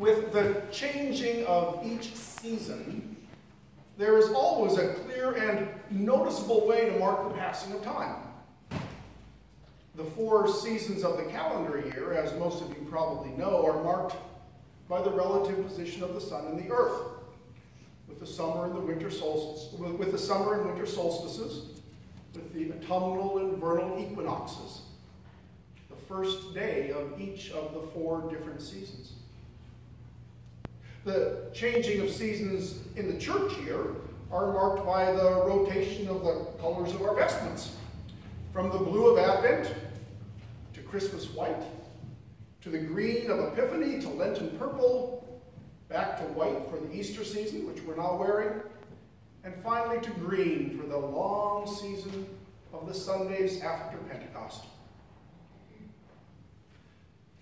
With the changing of each season, there is always a clear and noticeable way to mark the passing of time. The 4 seasons of the calendar year, as most of you probably know, are marked by the relative position of the sun and the earth, with the summer and winter solstices, with the autumnal and vernal equinoxes, the first day of each of the 4 different seasons. The changing of seasons in the church year are marked by the rotation of the colors of our vestments, from the blue of Advent to Christmas white, to the green of Epiphany to Lenten purple, back to white for the Easter season, which we're now wearing, and finally to green for the long season of the Sundays after Pentecost.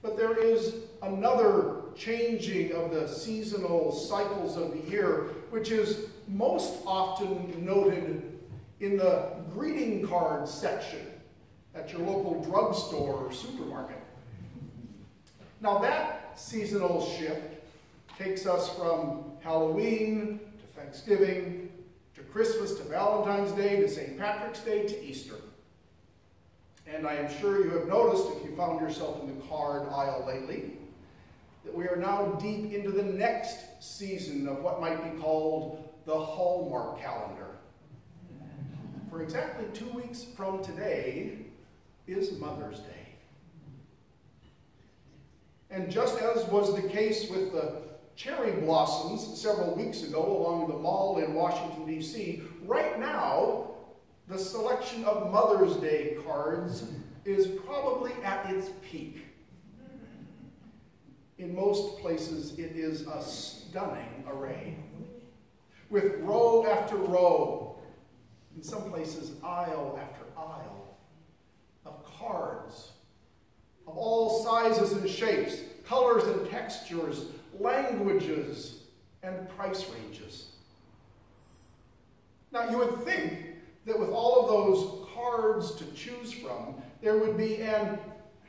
But there is another changing of the seasonal cycles of the year, which is most often noted in the greeting card section at your local drugstore or supermarket. Now that seasonal shift takes us from Halloween to Thanksgiving to Christmas to Valentine's Day to St. Patrick's Day to Easter. And I am sure you have noticed, if you found yourself in the card aisle lately, that we are now deep into the next season of what might be called the Hallmark calendar. For exactly 2 weeks from today is Mother's Day. And just as was the case with the cherry blossoms several weeks ago along the mall in Washington, D.C., right now, the selection of Mother's Day cards is probably at its peak. In most places, it is a stunning array, with row after row, in some places aisle after aisle, of cards of all sizes and shapes, colors and textures, languages and price ranges. Now, you would think that with all of those cards to choose from, there would be an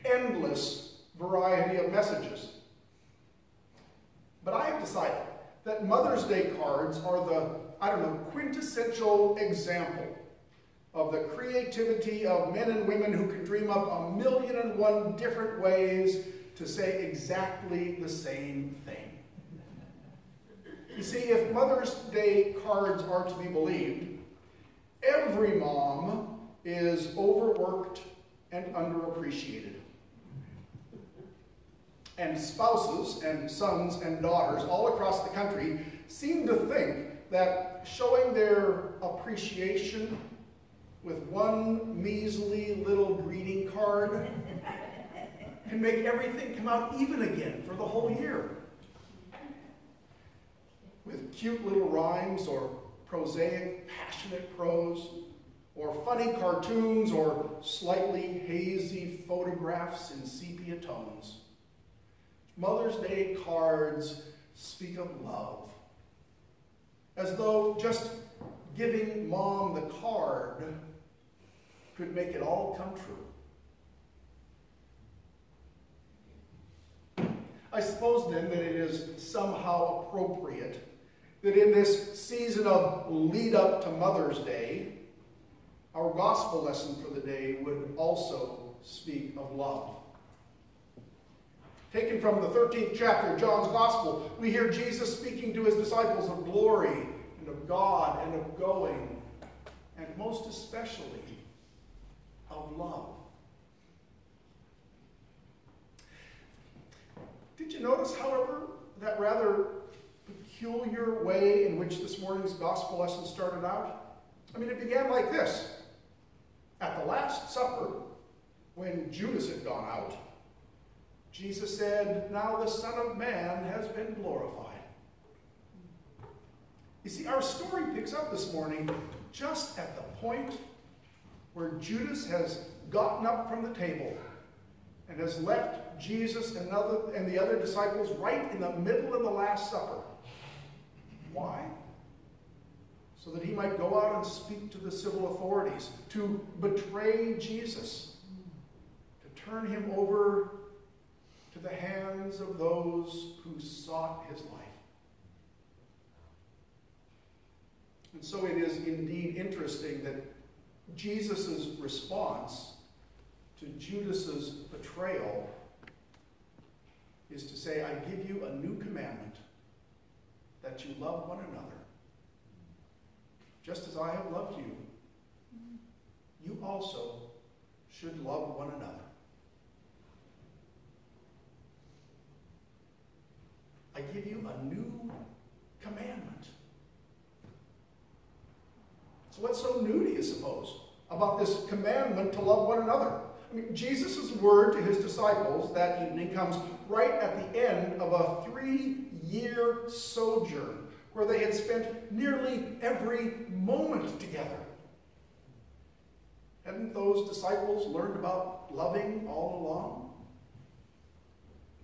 endless variety of messages. But I have decided that Mother's Day cards are the, quintessential example of the creativity of men and women who can dream up 1,000,001 different ways to say exactly the same thing. You see, if Mother's Day cards are to be believed, every mom is overworked and underappreciated. And spouses and sons and daughters all across the country seem to think that showing their appreciation with one measly little greeting card can make everything come out even again for the whole year. With cute little rhymes or prosaic, passionate prose, or funny cartoons, or slightly hazy photographs in sepia tones. Mother's Day cards speak of love, as though just giving mom the card could make it all come true. I suppose then that it is somehow appropriate that in this season of lead up to Mother's Day, our gospel lesson for the day would also speak of love. Taken from the 13th chapter of John's Gospel, we hear Jesus speaking to his disciples of glory and of God and of going, and most especially of love. Did you notice, however, that rather peculiar way in which this morning's gospel lesson started out? I mean, it began like this. At the Last Supper, when Judas had gone out, Jesus said, "Now the Son of Man has been glorified." You see, our story picks up this morning just at the point where Judas has gotten up from the table and has left Jesus and the other disciples right in the middle of the Last Supper. Why? So that he might go out and speak to the civil authorities, to betray Jesus, to turn him over to to the hands of those who sought his life. And so it is indeed interesting that Jesus' response to Judas's betrayal is to say, I give you a new commandment, that you love one another. Just as I have loved you, you also should love one another. I give you a new commandment. So what's so new, do you suppose, about this commandment to love one another? I mean, Jesus' word to his disciples that evening comes right at the end of a 3-year sojourn where they had spent nearly every moment together. Hadn't those disciples learned about loving all along?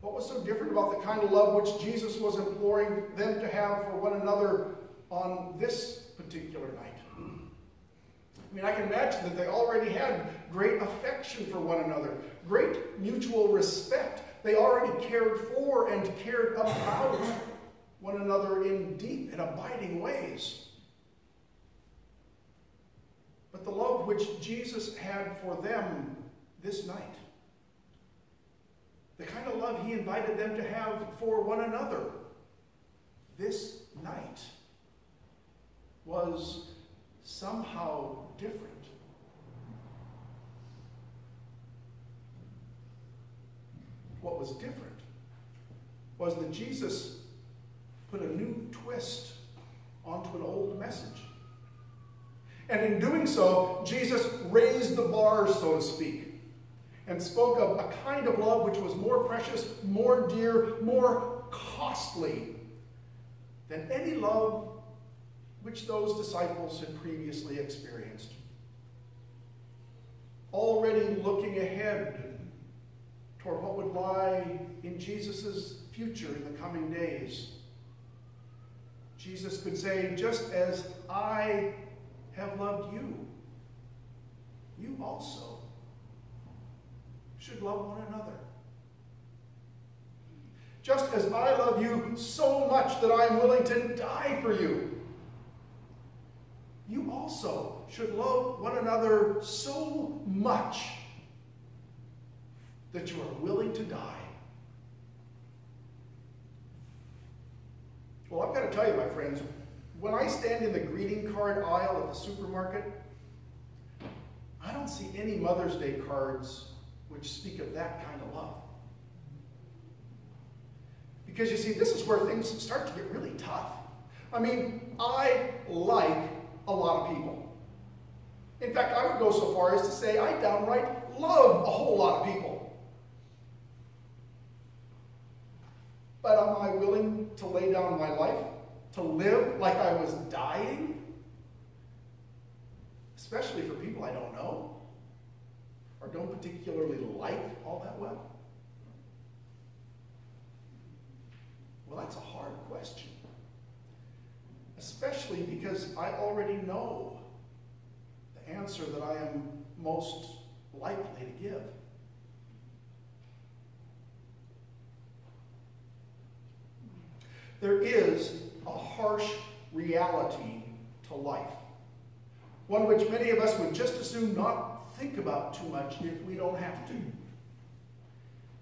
What was so different about the kind of love which Jesus was imploring them to have for one another on this particular night? I mean, I can imagine that they already had great affection for one another, great mutual respect. They already cared for and cared about one another in deep and abiding ways. But the love which Jesus had for them this night, the kind of love he invited them to have for one another this night, was somehow different. What was different was that Jesus put a new twist onto an old message. And in doing so, Jesus raised the bar, so to speak, and spoke of a kind of love which was more precious, more dear, more costly than any love which those disciples had previously experienced. Already looking ahead toward what would lie in Jesus' future in the coming days, Jesus could say, just as I have loved you, you also should love one another. Just as I love you so much that I am willing to die for you, you also should love one another so much that you are willing to die. Well, I've got to tell you, my friends, when I stand in the greeting card aisle at the supermarket, I don't see any Mother's Day cards which speak of that kind of love. Because you see, this is where things start to get really tough. I mean, I like a lot of people. In fact, I would go so far as to say I downright love a whole lot of people. But am I willing to lay down my life, to live like I was dying? Especially for people I don't know, or don't particularly like all that well? Well, that's a hard question. Especially because I already know the answer that I am most likely to give. There is a harsh reality to life, one which many of us would just as soon not think about too much if we don't have to.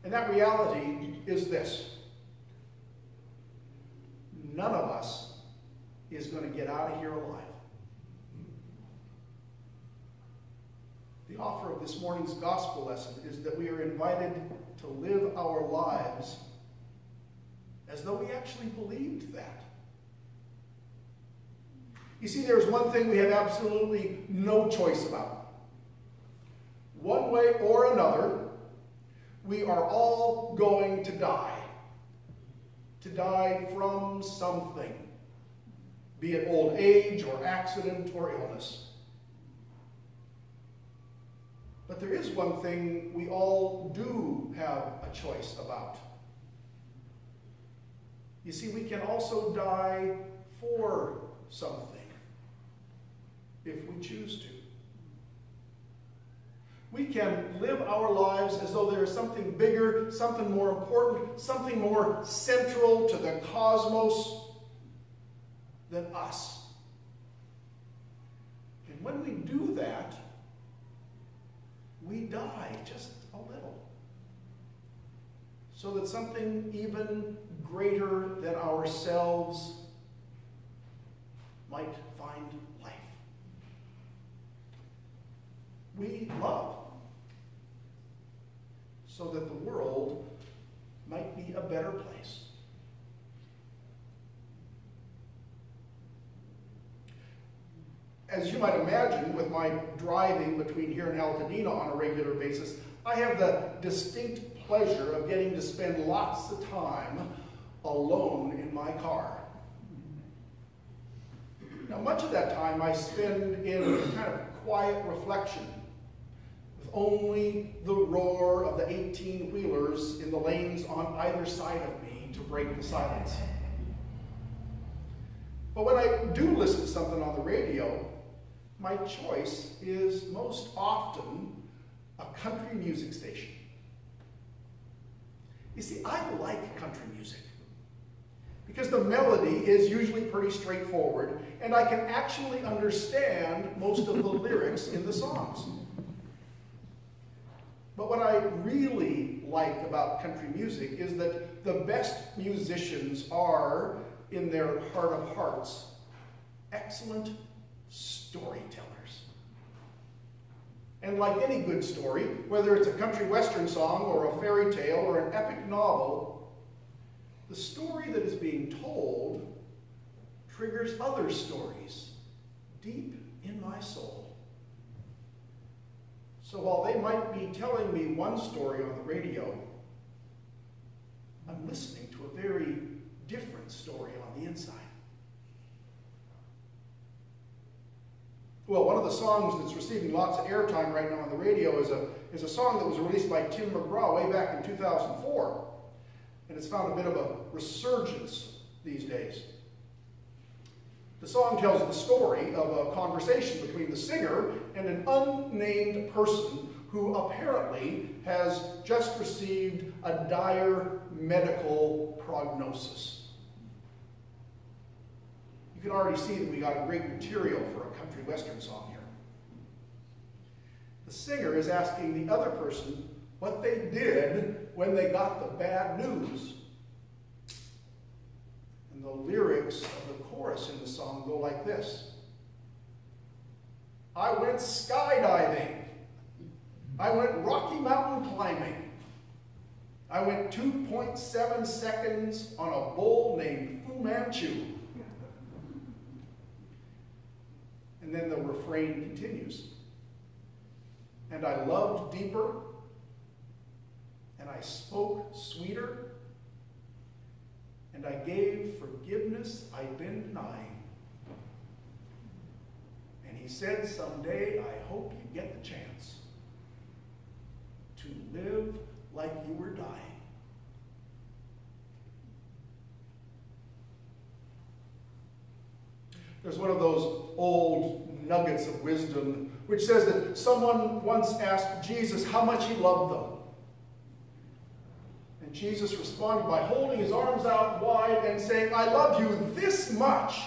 And that reality is this: none of us is going to get out of here alive. The offer of this morning's gospel lesson is that we are invited to live our lives as though we actually believed that. You see, there's one thing we have absolutely no choice about. One way or another, we are all going to die. To die from something, be it old age or accident or illness. But there is one thing we all do have a choice about. You see, we can also die for something if we choose to. We can live our lives as though there is something bigger, something more important, something more central to the cosmos than us. And when we do that, we die just a little, so that something even greater than ourselves might find life. We love so that the world might be a better place. As you might imagine, with my driving between here and Altadena on a regular basis, I have the distinct pleasure of getting to spend lots of time alone in my car. Now, much of that time I spend in kind of quiet reflection, with only the roar of the 18-wheelers in the lanes on either side of me to break the silence. But when I do listen to something on the radio, my choice is most often a country music station. You see, I like country music because the melody is usually pretty straightforward, and I can actually understand most of the lyrics in the songs. But what I really like about country music is that the best musicians are, in their heart of hearts, excellent storytellers. And like any good story, whether it's a country western song or a fairy tale or an epic novel, the story that is being told triggers other stories deep in my soul. So while they might be telling me one story on the radio, I'm listening to a very different story on the inside. Well, one of the songs that's receiving lots of airtime right now on the radio is a song that was released by Tim McGraw way back in 2004. And it's found a bit of a resurgence these days. The song tells the story of a conversation between the singer and an unnamed person who apparently has just received a dire medical prognosis. You can already see that we got great material for a country western song here. The singer is asking the other person what they did when they got the bad news. And the lyrics of the chorus in the song go like this. I went skydiving. I went Rocky Mountain climbing. I went 2.7 seconds on a bull named Fu Manchu. And then the refrain continues. And I loved deeper, and I spoke sweeter, and I gave forgiveness I'd been denying. And he said, someday I hope you get the chance to live like you were dying. There's one of those old nuggets of wisdom which says that someone once asked Jesus how much he loved them. And Jesus responded by holding his arms out wide and saying, I love you this much.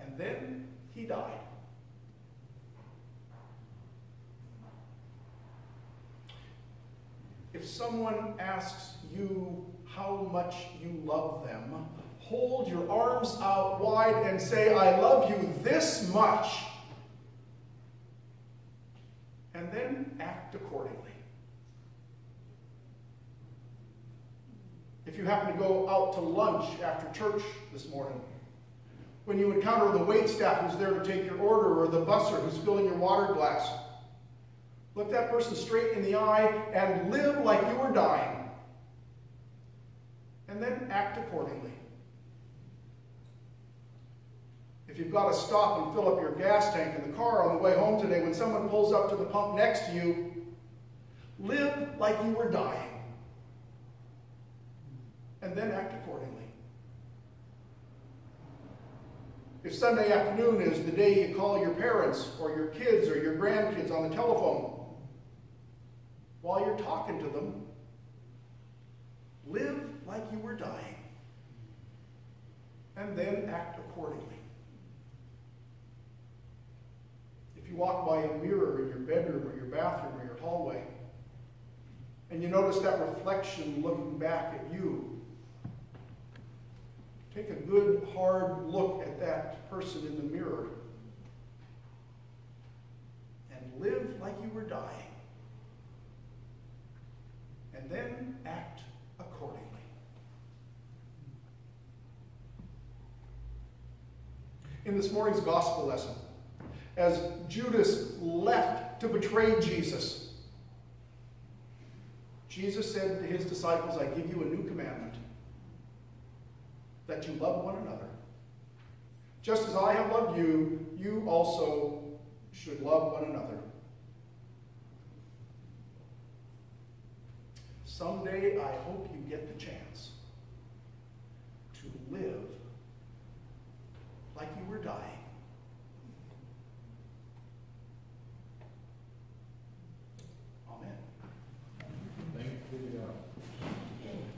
And then he died. If someone asks you how much you love them, hold your arms out wide and say, I love you this much. And then act accordingly. If you happen to go out to lunch after church this morning, when you encounter the waitstaff who's there to take your order or the busser who's filling your water glass, look that person straight in the eye and live like you were dying. And then act accordingly. If you've got to stop and fill up your gas tank in the car on the way home today, when someone pulls up to the pump next to you, live like you were dying. And then act accordingly. If Sunday afternoon is the day you call your parents or your kids or your grandkids on the telephone, while you're talking to them, live like you were dying, and then act accordingly. If you walk by a mirror in your bedroom or your bathroom or your hallway, and you notice that reflection looking back at you, take a good, hard look at that person in the mirror and live like you were dying. And then act accordingly. In this morning's gospel lesson, as Judas left to betray Jesus, Jesus said to his disciples, I give you a new commandment, that you love one another. Just as I have loved you, you also should love one another. Someday, I hope you get the chance to live like you were dying.